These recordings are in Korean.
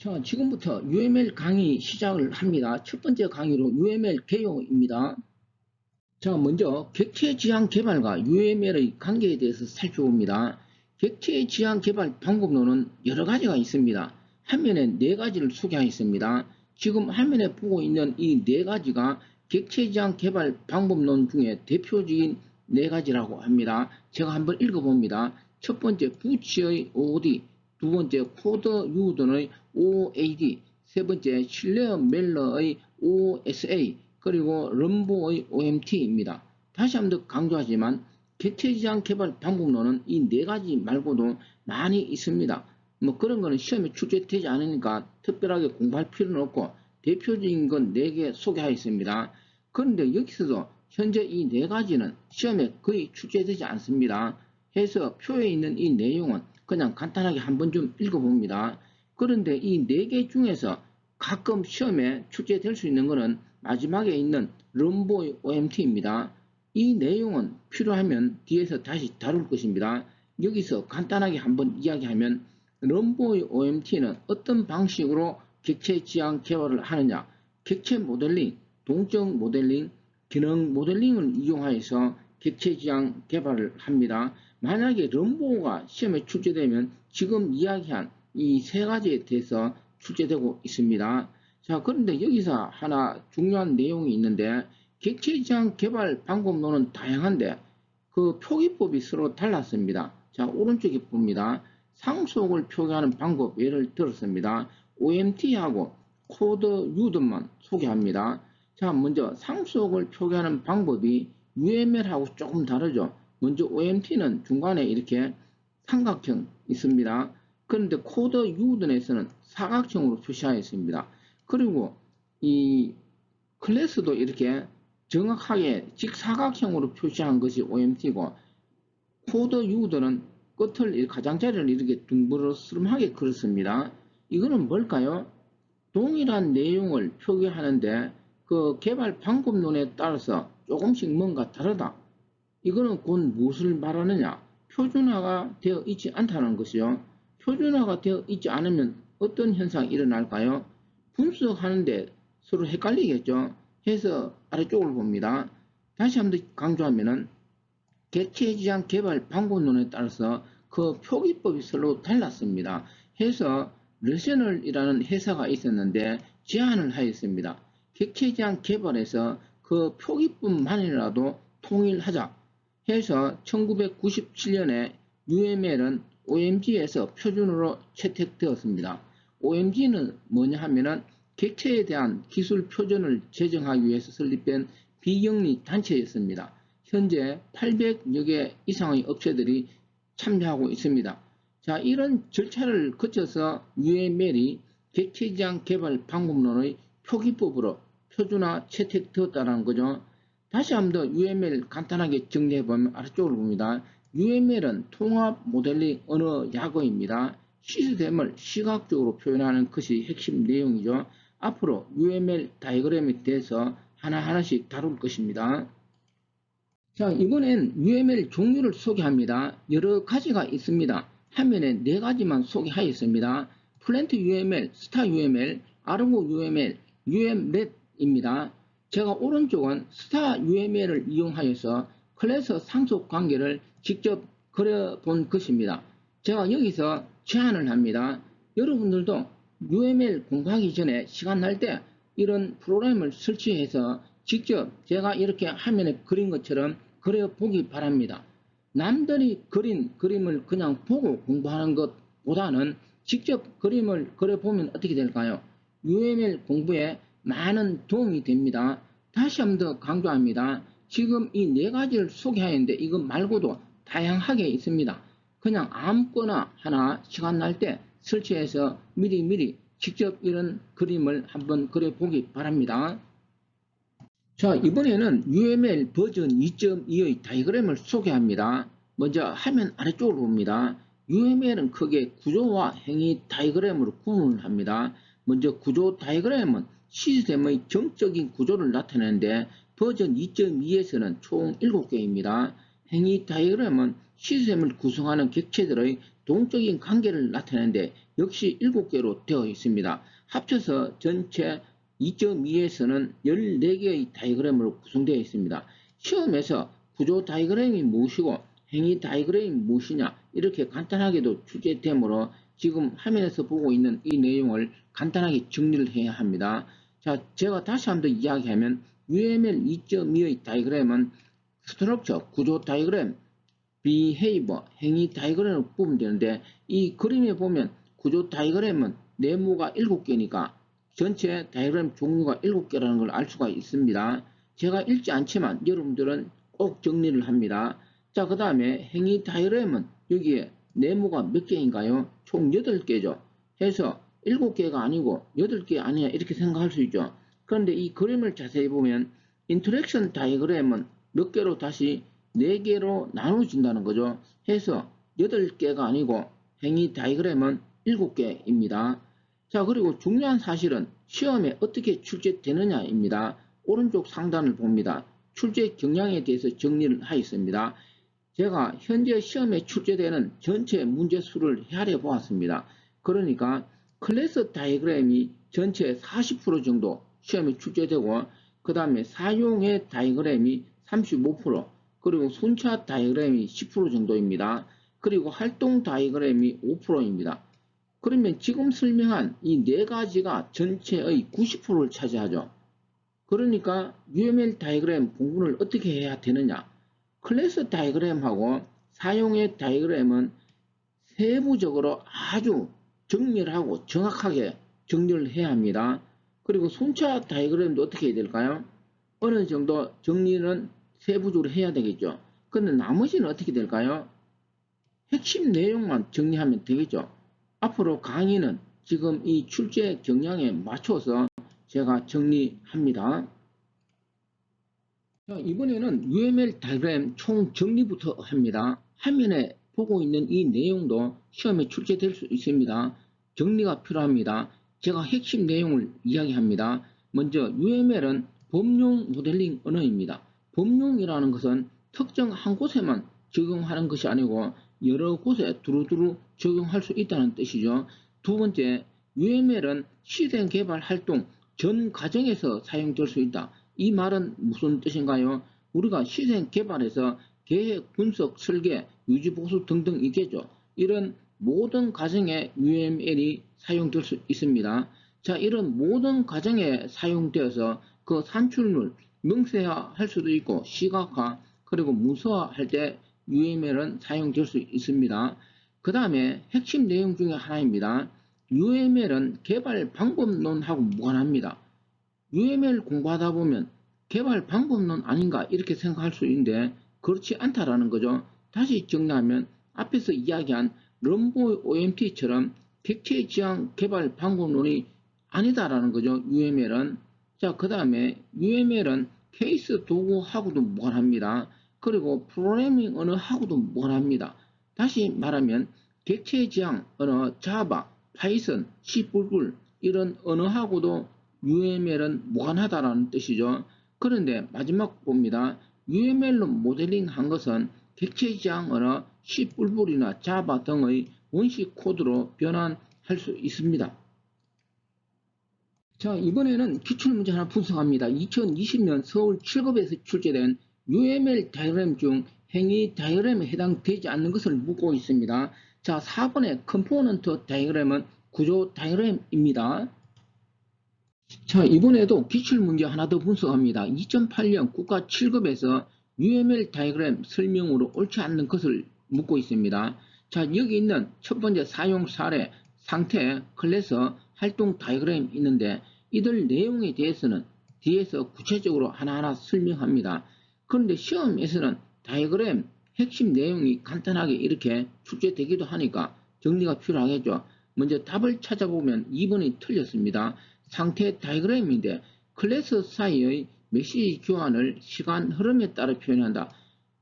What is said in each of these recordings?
자, 지금부터 UML 강의 시작을 합니다. 첫 번째 강의로 UML 개요입니다. 자, 먼저 객체 지향 개발과 UML의 관계에 대해서 살펴봅니다. 객체 지향 개발 방법론은 여러 가지가 있습니다. 화면에 네 가지를 소개하였습니다. 지금 화면에 보고 있는 이 네 가지가 객체 지향 개발 방법론 중에 대표적인 네 가지라고 합니다. 제가 한번 읽어봅니다. 첫 번째, 부치의 OOD, 두 번째, 코더 유던의 OAD, 세 번째, 실레어 멜러의 OSA, 그리고 럼보의 OMT입니다. 다시 한번 강조하지만 객체 지향 개발 방법론은 이 네 가지 말고도 많이 있습니다. 뭐 그런 거는 시험에 출제되지 않으니까 특별하게 공부할 필요는 없고 대표적인 건 4개 소개하였습니다. 그런데 여기서도 현재 이 네 가지는 시험에 거의 출제되지 않습니다. 해서 표에 있는 이 내용은 그냥 간단하게 한번 좀 읽어봅니다. 그런데 이 네 개 중에서 가끔 시험에 출제될 수 있는 것은 마지막에 있는 럼보의 OMT입니다. 이 내용은 필요하면 뒤에서 다시 다룰 것입니다. 여기서 간단하게 한번 이야기하면 럼보의 OMT는 어떤 방식으로 객체 지향 개발을 하느냐, 객체 모델링, 동적 모델링, 기능 모델링을 이용하여서 객체 지향 개발을 합니다. 만약에 럼보가 시험에 출제되면 지금 이야기한 이 세 가지에 대해서 출제되고 있습니다. 자, 그런데 여기서 하나 중요한 내용이 있는데 객체 지향 개발 방법론은 다양한데 그 표기법이 서로 달랐습니다. 자, 오른쪽에 봅니다. 상속을 표기하는 방법 예를 들었습니다. OMT하고 코드 유도만 소개합니다. 자, 먼저 상속을 표기하는 방법이 UML하고 조금 다르죠. 먼저 OMT는 중간에 이렇게 삼각형 있습니다. 그런데 코드 유던에서는 사각형으로 표시하였습니다. 그리고 이 클래스도 이렇게 정확하게 직사각형으로 표시한 것이 OMT고 코드 유도는 끝을 가장자리를 이렇게 둥그러스름하게 그렸습니다. 이거는 뭘까요? 동일한 내용을 표기하는데 그 개발 방법론에 따라서 조금씩 뭔가 다르다. 이거는 곧 무엇을 말하느냐? 표준화가 되어 있지 않다는 것이요. 표준화가 되어 있지 않으면 어떤 현상이 일어날까요? 분석하는데 서로 헷갈리겠죠. 해서 아래쪽을 봅니다. 다시 한번 강조하면은 객체 지향 개발 방법론에 따라서 그 표기법이 서로 달랐습니다. 해서 러셔널이라는 회사가 있었는데 제안을 하였습니다. 객체 지향 개발에서 그 표기법만이라도 통일하자 해서 1997년에 UML은 OMG에서 표준으로 채택되었습니다. OMG는 뭐냐 하면은 객체에 대한 기술 표준을 제정하기 위해서 설립된 비영리 단체였습니다. 현재 800여 개 이상의 업체들이 참여하고 있습니다. 자, 이런 절차를 거쳐서 UML이 객체 지향 개발 방법론의 표기법으로 표준화 채택되었다는 거죠. 다시 한번 더 UML 간단하게 정리해보면 아래쪽으로 봅니다. UML은 통합 모델링 언어 약어입니다. 시스템을 시각적으로 표현하는 것이 핵심 내용이죠. 앞으로 UML 다이어그램에 대해서 하나하나씩 다룰 것입니다. 자, 이번엔 UML 종류를 소개합니다. 여러 가지가 있습니다. 화면에 네 가지만 소개하였습니다. 플랜트 UML, 스타 UML, 아르고 UML, UMLet입니다. 제가 오른쪽은 스타 UML을 이용하여서 클래스 상속 관계를 직접 그려본 것입니다. 제가 여기서 제안을 합니다. 여러분들도 UML 공부하기 전에 시간 날 때 이런 프로그램을 설치해서 직접 제가 이렇게 화면에 그린 것처럼 그려보기 바랍니다. 남들이 그린 그림을 그냥 보고 공부하는 것보다는 직접 그림을 그려보면 어떻게 될까요? UML 공부에 많은 도움이 됩니다. 다시 한번 더 강조합니다. 지금 이 네 가지를 소개하였는데 이것 말고도 다양하게 있습니다. 그냥 아무거나 하나 시간 날 때 설치해서 미리미리 직접 이런 그림을 한번 그려보기 바랍니다. 자, 이번에는 UML 버전 2.2의 다이어그램을 소개합니다. 먼저 화면 아래쪽으로 봅니다. UML은 크게 구조와 행위 다이어그램으로 구분을 합니다. 먼저 구조 다이어그램은 시스템의 정적인 구조를 나타내는데 버전 2.2에서는 총 7개입니다. 행위 다이어그램은 시스템을 구성하는 객체들의 동적인 관계를 나타내는데 역시 7개로 되어 있습니다. 합쳐서 전체 2.2에서는 14개의 다이그램으로 구성되어 있습니다. 시험에서 구조 다이그램이 무엇이고 행위 다이그램이 무엇이냐 이렇게 간단하게도 출제되므로 지금 화면에서 보고 있는 이 내용을 간단하게 정리를 해야 합니다. 자, 제가 다시 한번 이야기하면 UML 2.2의 다이그램은 스트럭처, 구조 다이그램, 비헤이버, 행위 다이그램을 보면 되는데 이 그림에 보면 구조 다이그램은 네모가 7개니까 전체 다이그램 종류가 7개라는 걸 알 수가 있습니다. 제가 읽지 않지만 여러분들은 꼭 정리를 합니다. 자, 그 다음에 행위 다이그램은 여기에 네모가 몇 개인가요? 총 8개죠. 해서 7개가 아니고 8개 아니야 이렇게 생각할 수 있죠. 그런데 이 그림을 자세히 보면 인터랙션 다이그램은 몇 개로 다시 4개로 나눠진다는 거죠. 해서 8개가 아니고 행위 다이그램은 7개입니다. 자, 그리고 중요한 사실은 시험에 어떻게 출제되느냐입니다. 오른쪽 상단을 봅니다. 출제 경향에 대해서 정리를 하였습니다. 제가 현재 시험에 출제되는 전체 문제 수를 헤아려 보았습니다. 그러니까 클래스 다이그램이 전체 40% 정도 시험에 출제되고 그 다음에 사용의 다이그램이 35%, 그리고 순차 다이그램이 10% 정도입니다. 그리고 활동 다이그램이 5%입니다. 그러면 지금 설명한 이 네 가지가 전체의 90%를 차지하죠. 그러니까 UML 다이그램 공부를 어떻게 해야 되느냐? 클래스 다이그램하고 사용의 다이그램은 세부적으로 아주 정밀하고 정확하게 정리를 해야 합니다. 그리고 순차 다이그램도 어떻게 해야 될까요? 어느 정도 정리는 세부적으로 해야 되겠죠. 근데 나머지는 어떻게 될까요? 핵심 내용만 정리하면 되겠죠. 앞으로 강의는 지금 이 출제 경향에 맞춰서 제가 정리합니다. 자, 이번에는 UML 다이그램 총 정리부터 합니다. 화면에 보고 있는 이 내용도 시험에 출제될 수 있습니다. 정리가 필요합니다. 제가 핵심 내용을 이야기합니다. 먼저 UML은 범용 모델링 언어입니다. 범용이라는 것은 특정 한 곳에만 적용하는 것이 아니고 여러 곳에 두루두루 적용할 수 있다는 뜻이죠. 두 번째, UML은 시생 개발 활동 전 과정에서 사용될 수 있다. 이 말은 무슨 뜻인가요? 우리가 시생 개발에서 계획, 분석, 설계, 유지, 보수 등등 있겠죠. 이런 모든 과정에 UML이 사용될 수 있습니다. 자, 이런 모든 과정에 사용되어서 그 산출물 명세화할 수도 있고 시각화 그리고 문서화할 때 UML은 사용될 수 있습니다. 그 다음에 핵심 내용 중에 하나입니다. UML은 개발 방법론하고 무관합니다. UML 공부하다 보면 개발 방법론 아닌가 이렇게 생각할 수 있는데 그렇지 않다라는 거죠. 다시 정리하면 앞에서 이야기한 럼보 OMT처럼 객체 지향 개발 방법론이 아니다라는 거죠. UML은. 자, 그 다음에 UML은 케이스 도구하고도 무관합니다. 그리고 프로그래밍 언어하고도 무관합니다. 다시 말하면 객체 지향 언어 자바, 파이썬, C++ 이런 언어하고도 UML은 무관하다라는 뜻이죠. 그런데 마지막 봅니다. UML로 모델링한 것은 객체 지향 언어 C++이나 자바 등의 원식 코드로 변환할 수 있습니다. 자, 이번에는 기출문제 하나 분석합니다. 2020년 서울 7급에서 출제된 UML 다이그램 중 행위 다이그램에 해당되지 않는 것을 묻고 있습니다. 자, 4번의 컴포넌트 다이그램은 구조 다이그램입니다. 자, 이번에도 기출문제 하나 더 분석합니다. 2008년 국가 7급에서 UML 다이그램 설명으로 옳지 않는 것을 묻고 있습니다. 자, 여기 있는 첫 번째 사용 사례, 상태, 클래스, 활동 다이그램이 있는데 이들 내용에 대해서는 뒤에서 구체적으로 하나하나 설명합니다. 그런데 시험에서는 다이그램 핵심 내용이 간단하게 이렇게 출제되기도 하니까 정리가 필요하겠죠. 먼저 답을 찾아보면 2번이 틀렸습니다. 상태 다이그램인데 클래스 사이의 메시지 교환을 시간 흐름에 따라 표현한다.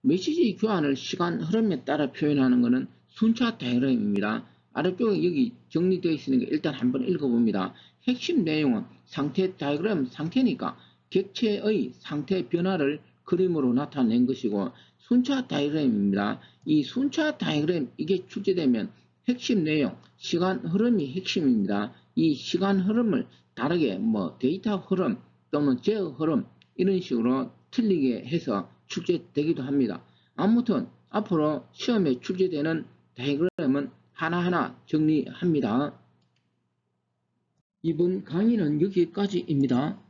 메시지 교환을 시간 흐름에 따라 표현하는 것은 순차 다이그램입니다. 아래쪽에 여기 정리되어 있으니까 일단 한번 읽어봅니다. 핵심 내용은 상태 다이그램 상태니까 객체의 상태 변화를 그림으로 나타낸 것이고 순차 다이그램입니다. 이 순차 다이그램 이게 출제되면 핵심 내용, 시간 흐름이 핵심입니다. 이 시간 흐름을 다르게 데이터 흐름 또는 제어 흐름 이런 식으로 틀리게 해서 출제되기도 합니다. 아무튼 앞으로 시험에 출제되는 다이어그램은 하나하나 정리합니다. 이번 강의는 여기까지입니다.